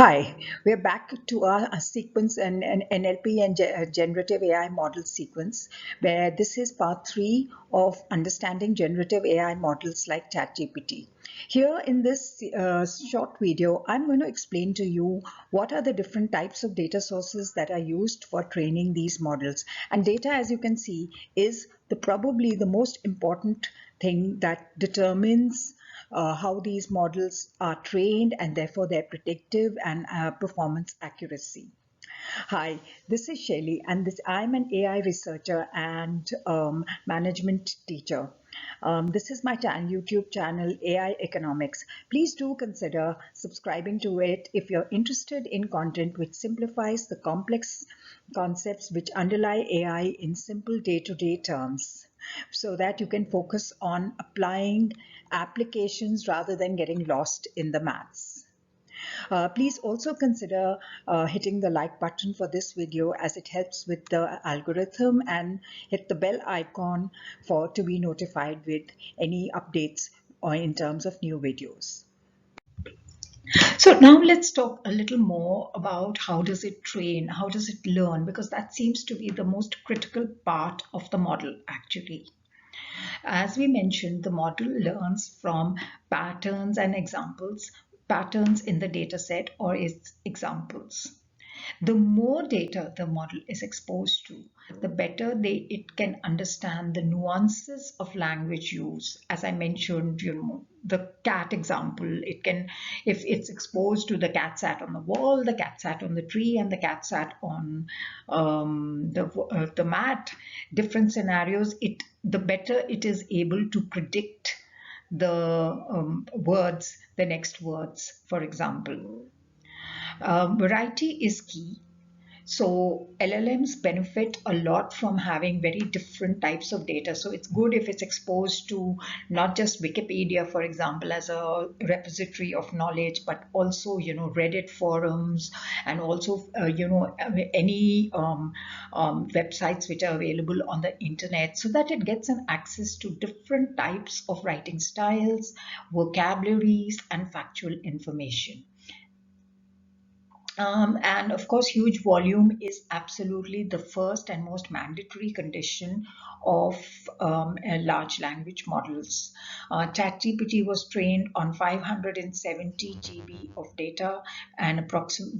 Hi, we're back to our sequence and NLP and generative AI model sequence, where this is part three of understanding generative AI models like ChatGPT. Here in this short video, I'm going to explain to you what are the different types of data sources that are used for training these models. And data, as you can see, is probably the most important thing that determines how these models are trained and therefore their predictive and performance accuracy. Hi, this is Shelley, and I'm an AI researcher and management teacher. This is my YouTube channel, AI Economics. Please do consider subscribing to it if you're interested in content which simplifies the complex concepts which underlie AI in simple day-to-day terms, so that you can focus on applying applications rather than getting lost in the maths. Please also consider hitting the like button for this video, as it helps with the algorithm, and hit the bell icon to be notified with any updates or in terms of new videos. So now let's talk a little more about how does it train, how does it learn, because that seems to be the most critical part of the model actually. As we mentioned, the model learns from patterns and examples, patterns in the data set or its examples. The more data the model is exposed to, the better it can understand the nuances of language use. As I mentioned, the cat example, it can, if it's exposed to the cat sat on the wall, the cat sat on the tree, and the cat sat on the mat, different scenarios, the better it is able to predict the words, the next words, for example. Variety is key. So LLMs benefit a lot from having very different types of data. So it's good if it's exposed to not just Wikipedia, for example, as a repository of knowledge, but also, Reddit forums, and also, any websites which are available on the internet, so that it gets an access to different types of writing styles, vocabularies, and factual information. And of course, huge volume is absolutely the first and most mandatory condition of large language models. ChatGPT was trained on 570 GB of data, and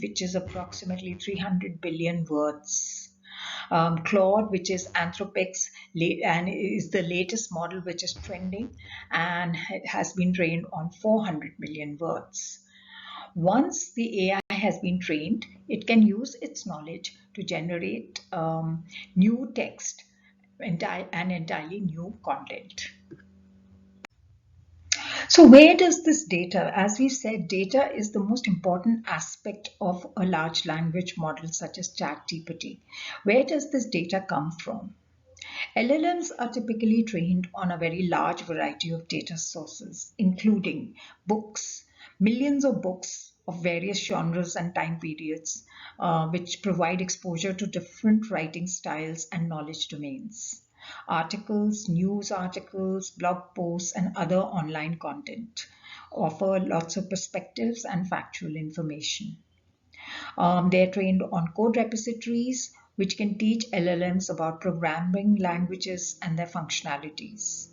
which is approximately 300 billion words. Claude, which is Anthropic's and is the latest model which is trending, and it has been trained on 400 million words. Once the AI has been trained, it can use its knowledge to generate new text and entirely new content. So where does this data, as we said, data is the most important aspect of a large language model such as ChatGPT. Where does this data come from? LLMs are typically trained on a very large variety of data sources, including books, millions of books of various genres and time periods, which provide exposure to different writing styles and knowledge domains. Articles, news articles, blog posts, and other online content offer lots of perspectives and factual information. They're trained on code repositories, which can teach LLMs about programming languages and their functionalities.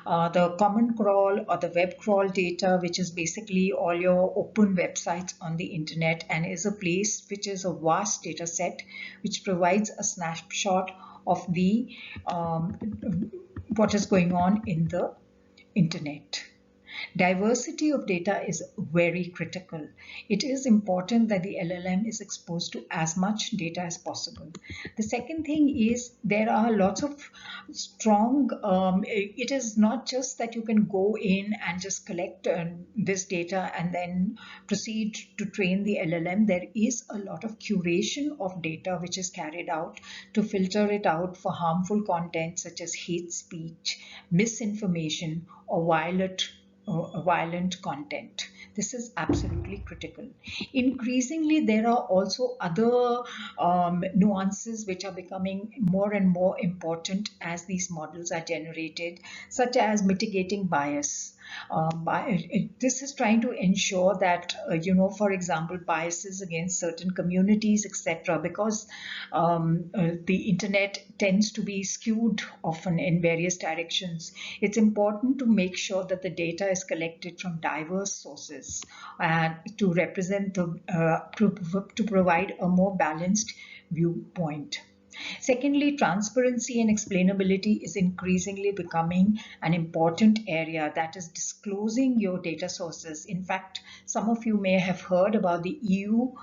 The common crawl or the web crawl data, which is basically all your open websites on the internet, and is a place which is a vast data set which provides a snapshot of the what is going on in the internet. Diversity of data is very critical. It is important that the LLM is exposed to as much data as possible. The second thing is there are lots of strong, it is not just that you can go in and just collect this data and then proceed to train the LLM. There is a lot of curation of data which is carried out to filter it out for harmful content such as hate speech, misinformation, or violent content. This is absolutely critical. Increasingly, there are also other nuances which are becoming more and more important as these models are generated, such as mitigating bias. This is trying to ensure that, for example, biases against certain communities, etc., because the internet tends to be skewed often in various directions. It's important to make sure that the data is collected from diverse sources and to represent to provide a more balanced viewpoint. Secondly, transparency and explainability is increasingly becoming an important area, that is disclosing your data sources. In fact, some of you may have heard about the EU,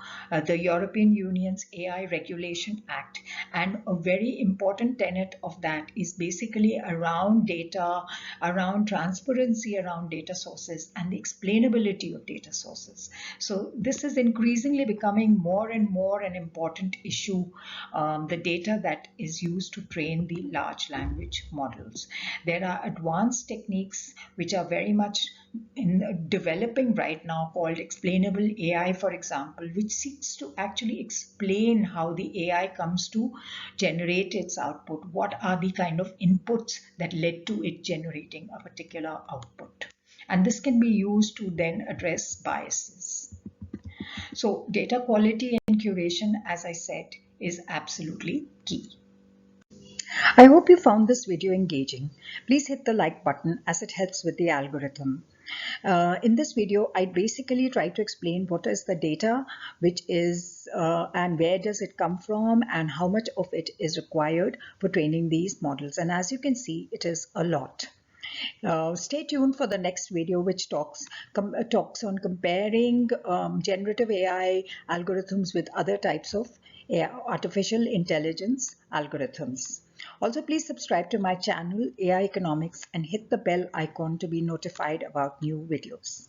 the European Union's AI Regulation Act, and a very important tenet of that is basically around data, around transparency around data sources and the explainability of data sources. So this is increasingly becoming more and more an important issue, the data that is used to train the large language models. There are advanced techniques which are very much in developing right now called explainable AI, for example, which seeks to actually explain how the AI comes to generate its output. What are the kind of inputs that led to it generating a particular output? And this can be used to then address biases. So data quality and curation, as I said, is absolutely key. I hope you found this video engaging. Please hit the like button as it helps with the algorithm. In this video, I basically try to explain what is the data, which is and where does it come from and how much of it is required for training these models. And as you can see, it is a lot. Stay tuned for the next video, which talks on comparing generative AI algorithms with other types of artificial intelligence algorithms. Also, please subscribe to my channel, AI Economics, and hit the bell icon to be notified about new videos.